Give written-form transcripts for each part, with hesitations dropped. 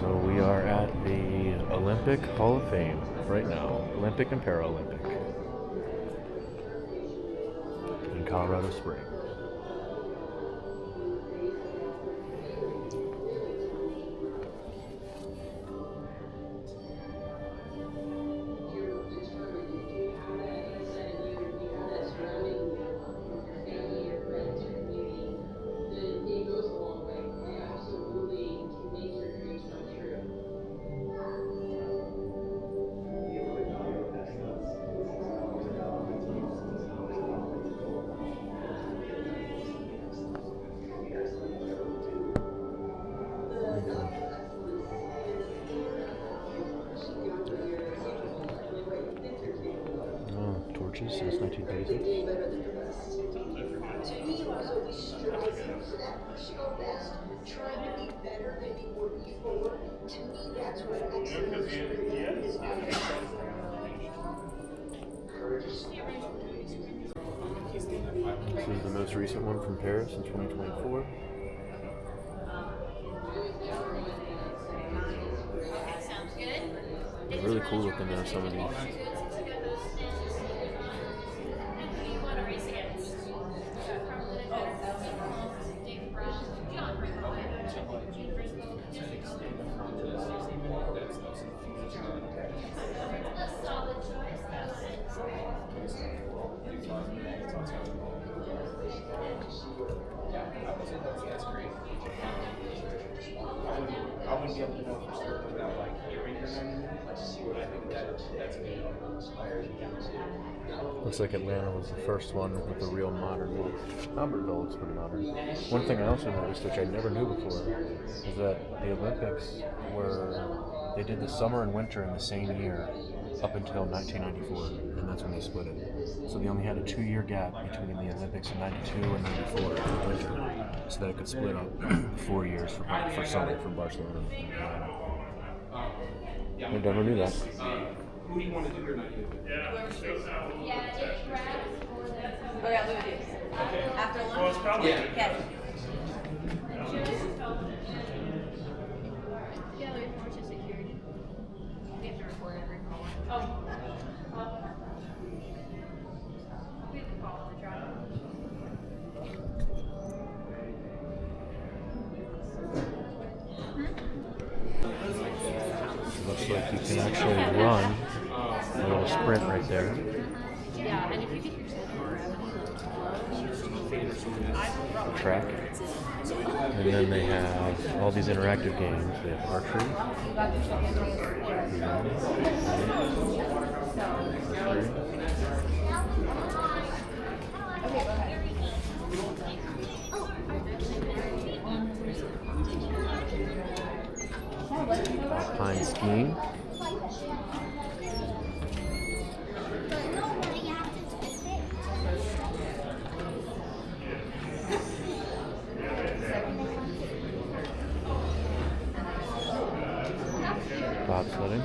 So we are at the Olympic Hall of Fame right now, Olympic and Paralympic in Colorado Springs. Torches since 1936. This is the most recent one from Paris in 2024. They're really cool looking now, some of these. I wouldn't be able to know for certain without like hearing your name, like to see what I think that's me inspired me to. Looks like Atlanta was the first one with a real modern look. Albertville looks pretty modern. One thing I also noticed, which I never knew before, is that the Olympics they did the summer and winter in the same year up until 1994, and that's when they split it. So they only had a 2-year gap between the Olympics in 92 and 94 in the winter, so that it could split up 4 years for summer from Barcelona. I never knew that. Who do you want to do your night? Oh yeah, we would do. After lunch? Well, it's probably Okay. We have to record every call. We have to follow the drive. Looks like you can actually run a little sprint right there. Yeah, and if you get your Track. And then they have all these interactive games. They have archery. Alpine skiing. Bobsledding.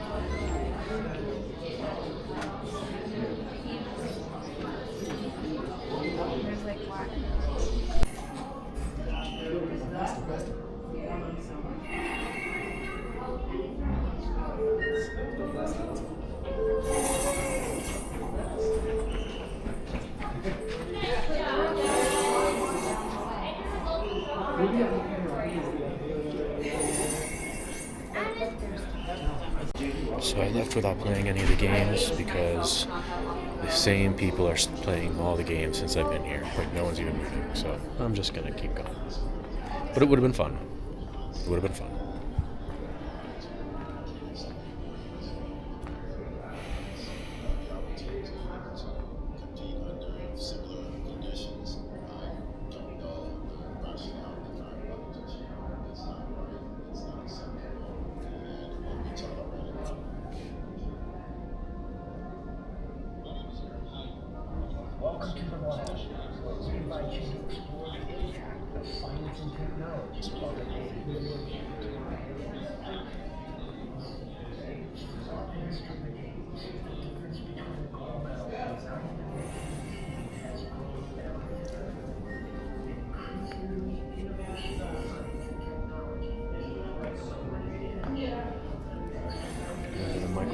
So I left without playing any of the games because the same people are playing all the games since I've been here. Like no one's even moving, so I'm just gonna keep going. But it would have been fun. It would have been fun. Welcome to the lab. We invite you to explore the future of science and technology.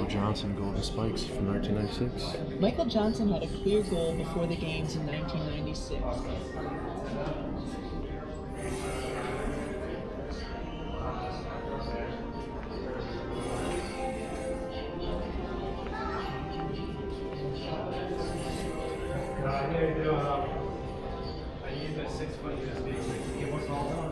Michael Johnson Golden Spikes from 1996. Michael Johnson had a clear goal before the games in 1996. I used a 6-foot USB to get what's all done.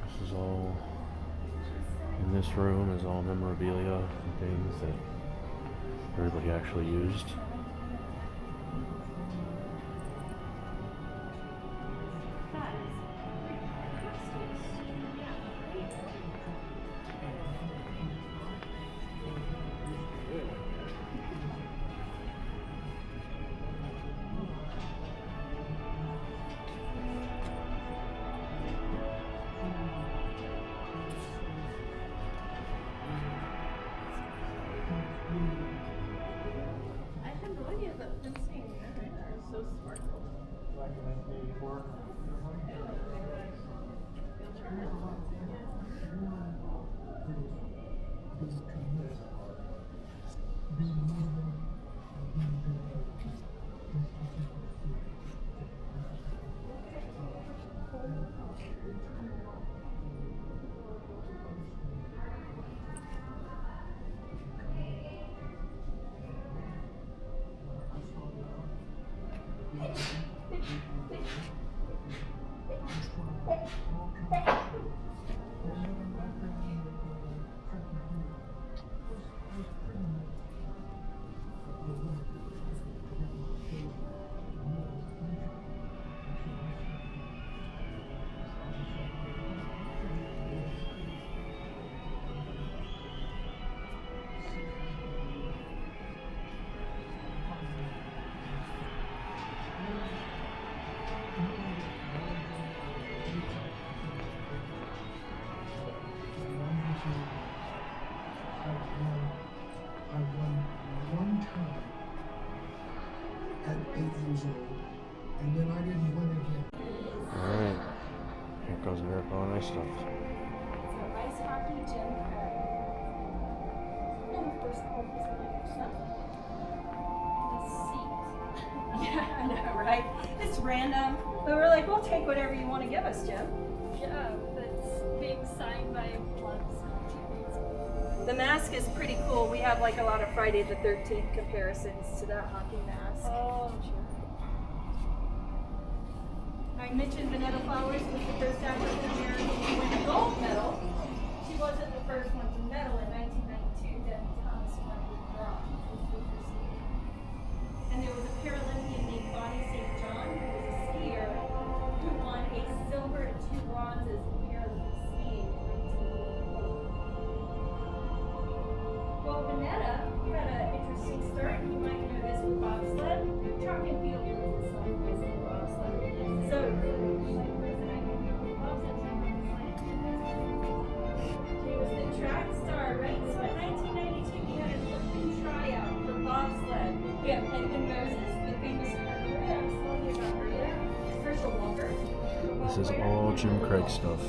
This is all, in this room is all memorabilia and things that everybody actually used. I had no idea that fencing are so smart. I won one time at 8 years old, and then I didn't win again. Alright, here goes Miracle on Ice stuff. So ice hockey, Jim Craig. And of course, all these other stuff. The seat. Yeah, I know, right? It's random, but we're like, we'll take whatever you want to give us, Jim. Yeah, that's being signed by lots of teammates. The mask is pretty cool. We have like a lot of Friday the 13th comparisons to that hockey mask. Oh, sure. I mentioned Vanetta Flowers was the first African American to win a gold medal. She wasn't the first one to medal in 1992. Then Thomas won with bronze. And there was a Paralympian named Bonnie St. John, who was a skier, who won a silver and 2 bronzes in Paralympic skiing in 1988. Well, Vanetta had an interesting start. You might know this with bobsled. Track and field was its own place in bobsled. So, she was the track star, right? So in 1992, we had an open tryout for bobsled. We have Edmund Moses, the famous Maria. I was telling you about Maria. Herschel Walker. This is all Jim Craig stuff.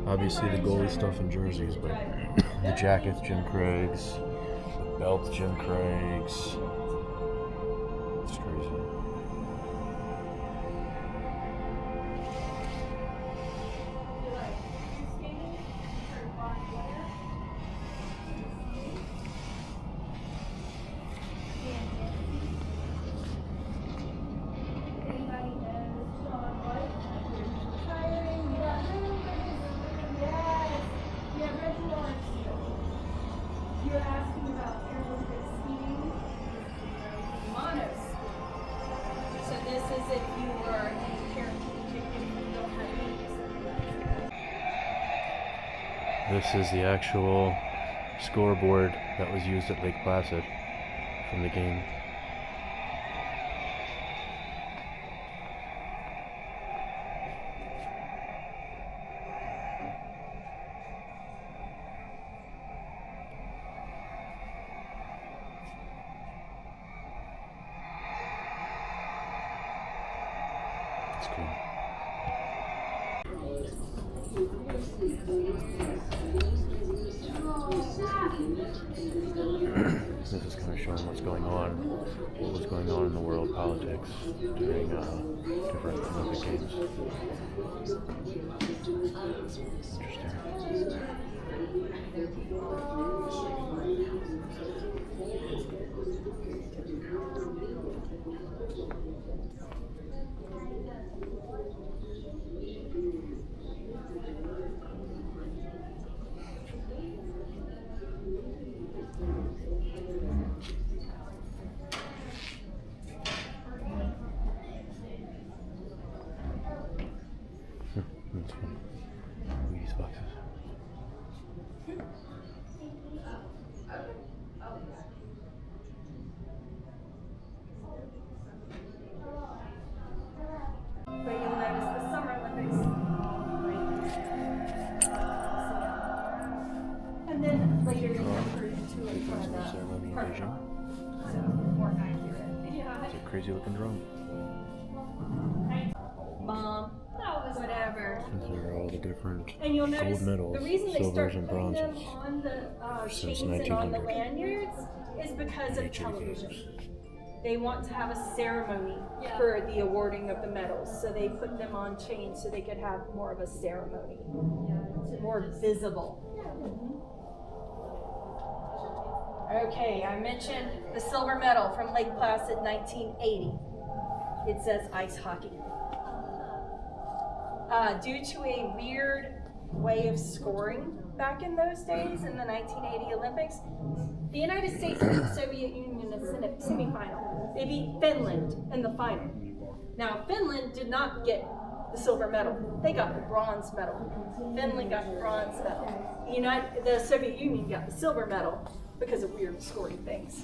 Obviously the goalie stuff and jerseys, but the jackets, Jim Craig's, the belt, Jim Craig's. It's crazy. This is the actual scoreboard that was used at Lake Placid from the game. It's cool. This is kind of showing what's going on, what was going on in the world politics during different Olympic Games. Interesting. That's funny. Wheaties boxes. But you'll notice the Summer Olympics. And then later they converted to a kind of Ceremony in park, Beijing. so more accurate. Yeah. It's a crazy looking drone. Mom, whatever. These are all the different And you'll notice gold medals, the reason they start silvers and putting them bronzes. on the Since chains and on the 1900. lanyards is because of Each of the television. games. They want to have a ceremony Yeah. for the awarding of the medals, so they put them on chains so they could have more of a ceremony, more visible. Okay, I mentioned the silver medal from Lake Placid 1980. It says ice hockey. Due to a weird way of scoring back in those days in the 1980 Olympics, the United States beat the Soviet Union in the semifinal. They beat Finland in the final. Now, Finland did not get the silver medal. They got the bronze medal. Finland got the bronze medal. The Soviet Union got the silver medal because of weird scoring things.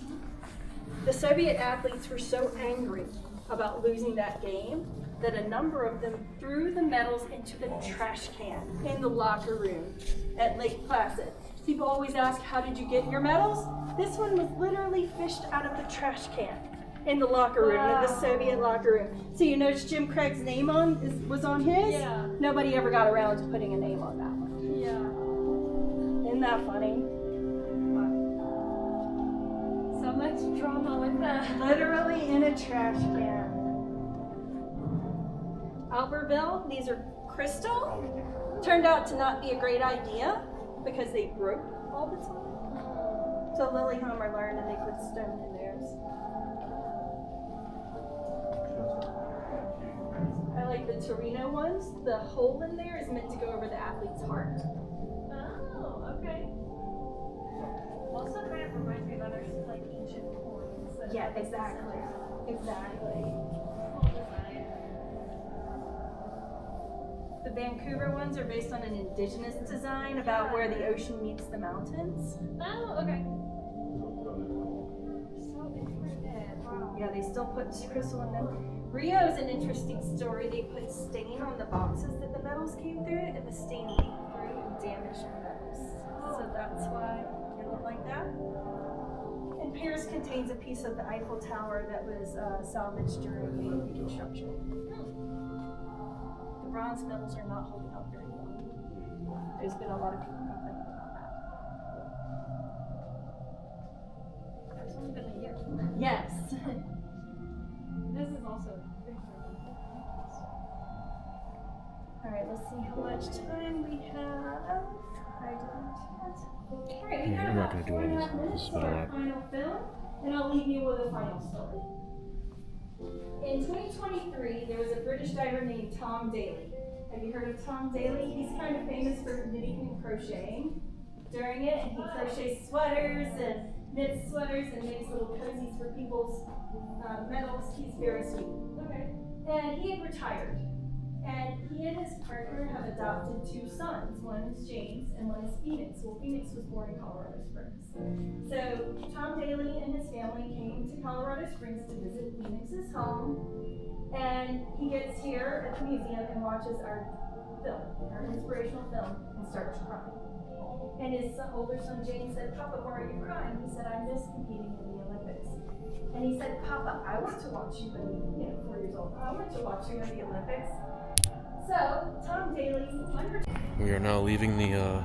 The Soviet athletes were so angry about losing that game that a number of them threw the medals into the trash can in the locker room at Lake Placid. People always ask, how did you get your medals? This one was literally fished out of the trash can in the locker room, in the Soviet locker room. So you notice Jim Craig's name was on his? Yeah. Nobody ever got around to putting a name on that one. Yeah. Isn't that funny? So much drama with that. Literally in a trash can. Albertville, these are crystal. Turned out to not be a great idea because they broke all the time. So Lillehammer learned and they put stone in theirs. I like the Torino ones. The hole in there is meant to go over the athlete's heart. Oh, okay. Also kind of reminds me of other like ancient coins. that Yeah, have, like, exactly. Exactly. cool design. The Vancouver ones are based on an indigenous design about where the ocean meets the mountains. Oh, okay. So interesting. Wow. Yeah, they still put crystal in them. Rio is an interesting story. They put stain on the boxes that the medals came through, and the stain leaked through and damaged the medals. So that's why they look like that. And Paris contains a piece of the Eiffel Tower that was salvaged during the reconstruction. The bronze medals are not holding up very well. There's been a lot of people complaining about that. It's only been a year. Yes. This is also big for me. All right, let's see how much time we have. I don't. All right, we Yeah, have I'm not about gonna do all 4.5 this. minutes This has for been a our lot. final film, and I'll leave you with a final story. In 2023, there was a British diver named Tom Daly. Have you heard of Tom Daly? He's kind of famous for knitting and crocheting during it, and he crochets sweaters and knits sweaters and makes little cozies for people's medals. He's very sweet. Okay. And he had retired. And he and his partner have adopted 2 sons. One is James and one is Phoenix. Well, Phoenix was born in Colorado Springs. So Tom Daly and his family came to Colorado Springs to visit Phoenix's home. And he gets here at the museum and watches our film, our inspirational film, and starts crying. And his older son James said, "Papa, why are you crying?" He said, "I miss competing in the Olympics." And he said, "Papa, I want to watch you when, 4 years old. I want to watch you in the Olympics." So Tom Daly, We are now leaving the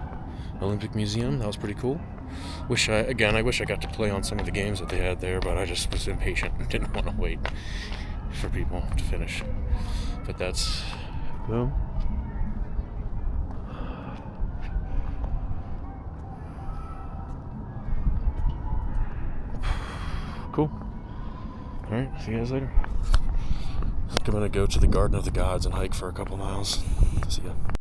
Olympic Museum. That was pretty cool. I wish I got to play on some of the games that they had there, but I just was impatient and didn't want to wait for people to finish. But that's boom. Cool. Alright, see you guys later. I think I'm gonna go to the Garden of the Gods and hike for a couple miles. See ya.